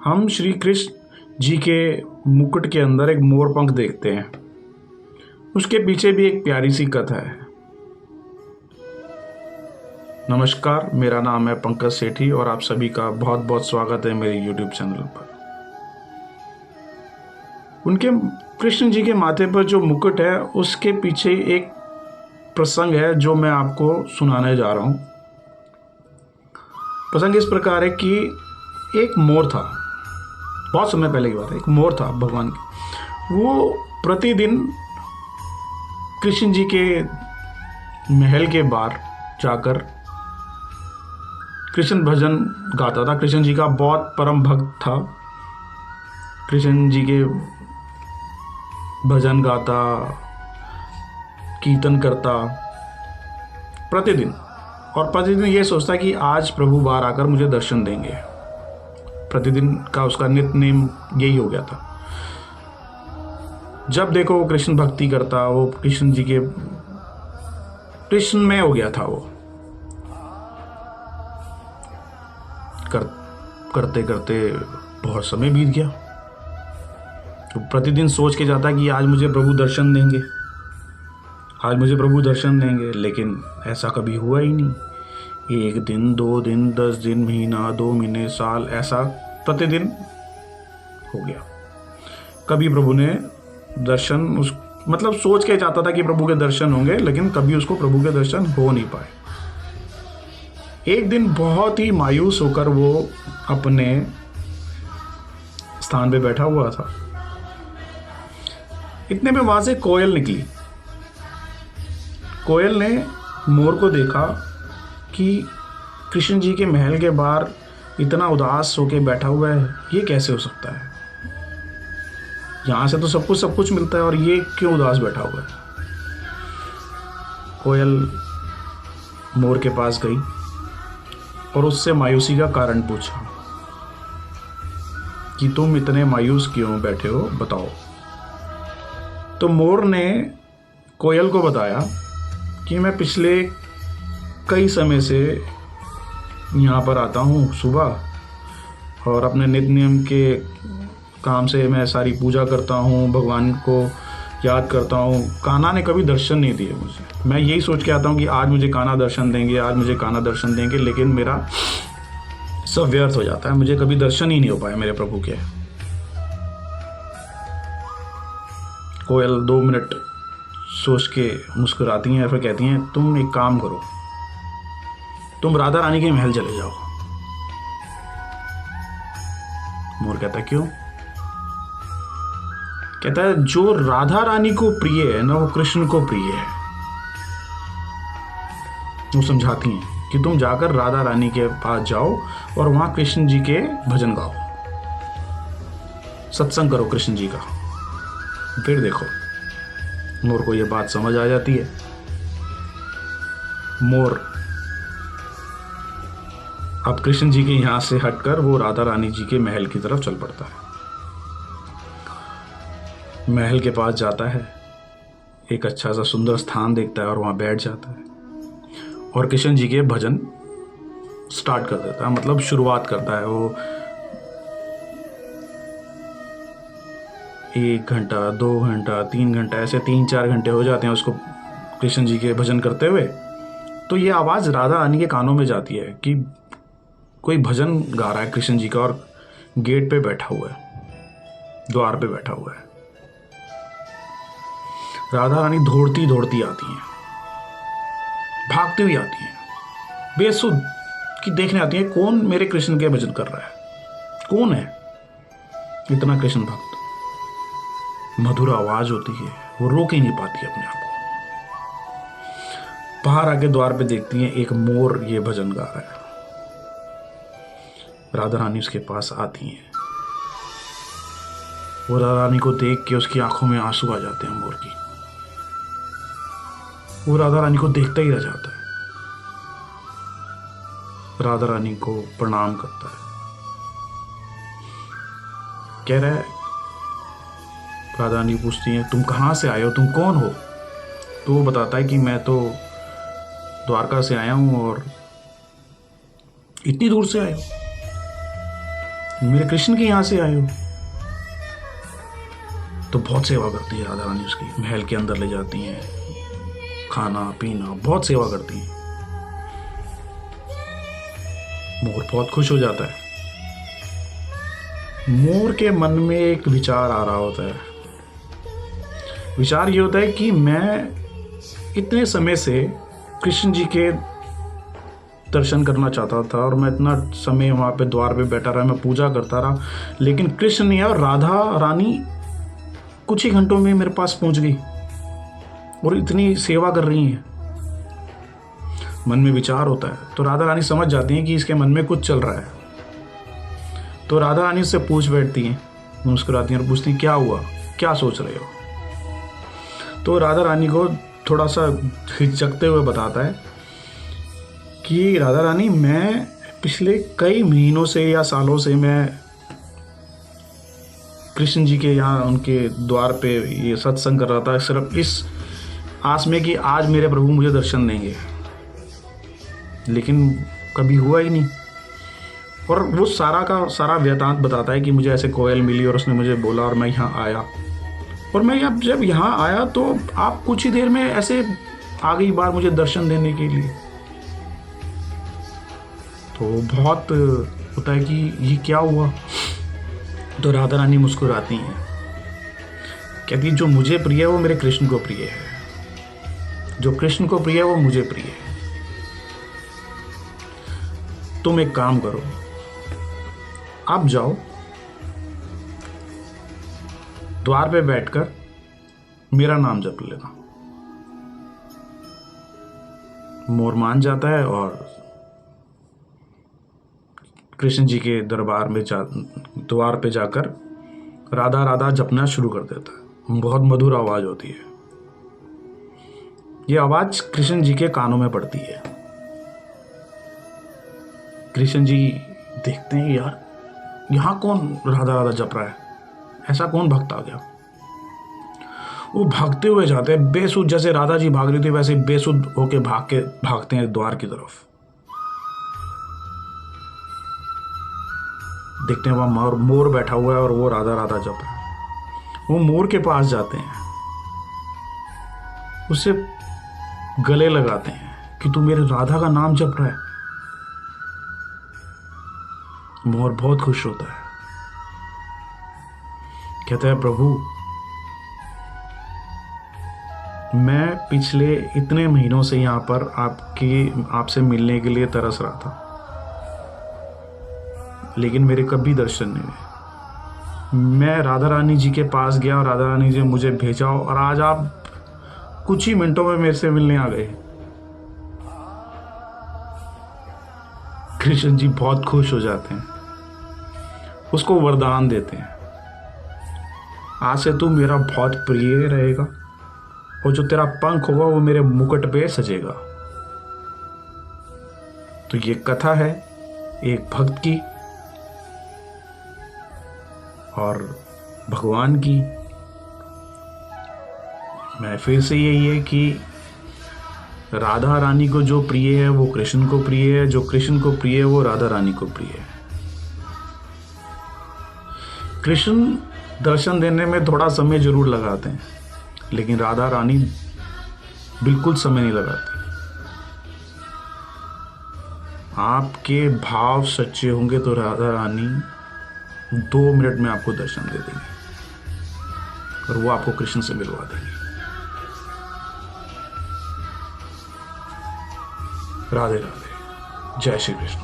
हम श्री कृष्ण जी के मुकुट के अंदर एक मोर पंख देखते हैं। उसके पीछे भी एक प्यारी सी कथा है। नमस्कार, मेरा नाम है पंकज सेठी और आप सभी का बहुत बहुत स्वागत है मेरे YouTube चैनल पर। उनके कृष्ण जी के माथे पर जो मुकुट है उसके पीछे एक प्रसंग है जो मैं आपको सुनाने जा रहा हूँ। प्रसंग इस प्रकार है कि एक मोर था। बहुत समय पहले की बात है। एक मोर था भगवान की। वो प्रतिदिन कृष्ण जी के महल के बाहर जाकर कृष्ण भजन गाता था। कृष्ण जी का बहुत परम भक्त था। कृष्ण जी के भजन गाता, कीर्तन करता प्रतिदिन, और प्रतिदिन ये सोचता कि आज प्रभु बाहर आकर मुझे दर्शन देंगे। प्रतिदिन का उसका नित्य नेम यही हो गया था। जब देखो वो कृष्ण भक्ति करता, वो कृष्ण जी के कृष्ण में हो गया था। वो करते करते बहुत समय बीत गया। तो प्रतिदिन सोच के जाता कि आज मुझे प्रभु दर्शन देंगे, आज मुझे प्रभु दर्शन देंगे, लेकिन ऐसा कभी हुआ ही नहीं। 1 दिन, 2 दिन, 10 दिन, महीना, 2 महीने, साल, ऐसा प्रतिदिन हो गया। कभी प्रभु ने दर्शन सोच के जाता था कि प्रभु के दर्शन होंगे, लेकिन कभी उसको प्रभु के दर्शन हो नहीं पाए। एक दिन बहुत ही मायूस होकर वो अपने स्थान पे बैठा हुआ था। इतने में वहां से कोयल निकली। कोयल ने मोर को देखा कि कृष्ण जी के महल के बाहर इतना उदास होकर बैठा हुआ है, ये कैसे हो सकता है? यहाँ से तो सब कुछ मिलता है और ये क्यों उदास बैठा हुआ है? कोयल मोर के पास गई और उससे मायूसी का कारण पूछा कि तुम इतने मायूस क्यों बैठे हो, बताओ। तो मोर ने कोयल को बताया कि मैं पिछले कई समय से यहाँ पर आता हूँ सुबह, और अपने नित्य नियम के काम से मैं सारी पूजा करता हूँ, भगवान को याद करता हूँ। कान्हा ने कभी दर्शन नहीं दिए मुझे। मैं यही सोच के आता हूँ कि आज मुझे कान्हा दर्शन देंगे, आज मुझे कान्हा दर्शन देंगे, लेकिन मेरा सब व्यर्थ हो जाता है। मुझे कभी दर्शन ही नहीं हो पाए मेरे प्रभु के। कोयल 2 मिनट सोच के मुस्कुराती हैं, फिर कहती हैं, तुम एक काम करो, तुम राधा रानी के महल चले जाओ। मोर कहता है, क्यों? कहता है, जो राधा रानी को प्रिय है ना, वो कृष्ण को प्रिय है। वो समझाती हैं कि तुम जाकर राधा रानी के पास जाओ और वहां कृष्ण जी के भजन गाओ, सत्संग करो कृष्ण जी का। फिर देखो, मोर को ये बात समझ आ जाती है। मोर अब कृष्ण जी के यहां से हटकर वो राधा रानी जी के महल की तरफ चल पड़ता है। महल के पास जाता है, एक अच्छा सा सुंदर स्थान देखता है और वहां बैठ जाता है और कृष्ण जी के भजन स्टार्ट कर देता है, मतलब शुरुआत करता है। वो 1 घंटा, 2 घंटा, 3 घंटा, ऐसे 3-4 घंटे हो जाते हैं उसको कृष्ण जी के भजन करते हुए। तो ये आवाज़ राधा रानी के कानों में जाती है कि कोई भजन गा रहा है कृष्ण जी का, और गेट पे बैठा हुआ है, द्वार पे बैठा हुआ है। राधा रानी दौड़ती दौड़ती आती हैं, भागती हुई आती हैं, बेसुध कि देखने आती है कौन मेरे कृष्ण के भजन कर रहा है, कौन है इतना कृष्ण भक्त। मधुर आवाज होती है, वो रोक ही नहीं पाती अपने आप को। बाहर आके द्वार पे देखती हैं, एक मोर ये भजन गा रहा है। राधा रानी उसके पास आती हैं। वो राधा रानी को देख के उसकी आंखों में आंसू आ जाते हैं मोर की। वो राधा रानी को देखता ही रह जाता है। राधा रानी को प्रणाम करता है, कह रहा है, राधा रानी पूछती है, तुम कहाँ से आए हो, तुम कौन हो? तो वो बताता है कि मैं तो द्वारका से आया हूँ। और इतनी दूर से आए हो? मेरे कृष्ण के यहाँ से आए हो। तो बहुत सेवा करती है राधा रानी, उसकी महल के अंदर ले जाती हैं, खाना पीना बहुत सेवा करती हैं। मोर बहुत खुश हो जाता है। मोर के मन में एक विचार आ रहा होता है। विचार ये होता है कि मैं इतने समय से कृष्ण जी के दर्शन करना चाहता था और मैं इतना समय वहाँ पे द्वार पे बैठा रहा, मैं पूजा करता रहा, लेकिन कृष्ण या राधा रानी कुछ ही घंटों में मेरे पास पहुँच गई और इतनी सेवा कर रही हैं। मन में विचार होता है। तो राधा रानी समझ जाती हैं कि इसके मन में कुछ चल रहा है। तो राधा रानी उससे पूछ बैठती हैं, मुस्कुराती हैं और पूछती हैं क्या हुआ, क्या सोच रहे हो। तो राधा रानी को थोड़ा सा हिचकते हुए बताता है कि राधा रानी, मैं पिछले कई महीनों से या सालों से मैं कृष्ण जी के यहाँ उनके द्वार पे ये सत्संग कर रहा था, सिर्फ इस आस में कि आज मेरे प्रभु मुझे दर्शन देंगे, लेकिन कभी हुआ ही नहीं। और वो सारा का सारा वृतांत बताता है कि मुझे ऐसे कोयल मिली और उसने मुझे बोला और मैं यहाँ आया, और मैं जब यहाँ आया तो आप कुछ ही देर में ऐसे आ गई बार मुझे दर्शन देने के लिए। तो बहुत होता है कि ये क्या हुआ। तो राधा रानी मुस्कुराती हैं, कहती जो मुझे प्रिय है वो मेरे कृष्ण को प्रिय है, जो कृष्ण को प्रिय है वो मुझे प्रिय है। तुम एक काम करो, आप जाओ द्वार पे बैठकर मेरा नाम जप लेना। मोर मान जाता है और कृष्ण जी के दरबार में द्वार पे जाकर राधा राधा जपना शुरू कर देता है। बहुत मधुर आवाज होती है। ये आवाज कृष्ण जी के कानों में पड़ती है। कृष्ण जी देखते हैं, यार यहाँ कौन राधा राधा जप रहा है, ऐसा कौन भक्त आ गया। वो भागते हुए जाते हैं बेसुध, जैसे राधा जी भाग रही थी वैसे बेसुध होके भागते हैं द्वार की तरफ। देखते हैं वहाँ मोर बैठा हुआ है और वो राधा राधा जप रहा है। वो मोर के पास जाते हैं, उससे गले लगाते हैं कि तू मेरे राधा का नाम जप रहा है। मोर बहुत खुश होता है, कहता है प्रभु, मैं पिछले इतने महीनों से यहाँ पर आपसे मिलने के लिए तरस रहा था, लेकिन मेरे कभी दर्शन नहीं हुए। मैं राधा रानी जी के पास गया और राधा रानी जी ने मुझे भेजा और आज आप कुछ ही मिनटों में मेरे से मिलने आ गए। कृष्ण जी बहुत खुश हो जाते हैं, उसको वरदान देते हैं, आज से तू मेरा बहुत प्रिय रहेगा और जो तेरा पंख होगा वो मेरे मुकुट पे सजेगा। तो ये कथा है एक भक्त की और भगवान की। मैं फिर से यही है कि राधा रानी को जो प्रिय है वो कृष्ण को प्रिय है, जो कृष्ण को प्रिय है वो राधा रानी को प्रिय है। कृष्ण दर्शन देने में थोड़ा समय जरूर लगाते हैं, लेकिन राधा रानी बिल्कुल समय नहीं लगाती। आपके भाव सच्चे होंगे तो राधा रानी 2 मिनट में आपको दर्शन दे देंगे और वो आपको कृष्ण से मिलवा देंगे। राधे राधे, जय श्री कृष्ण।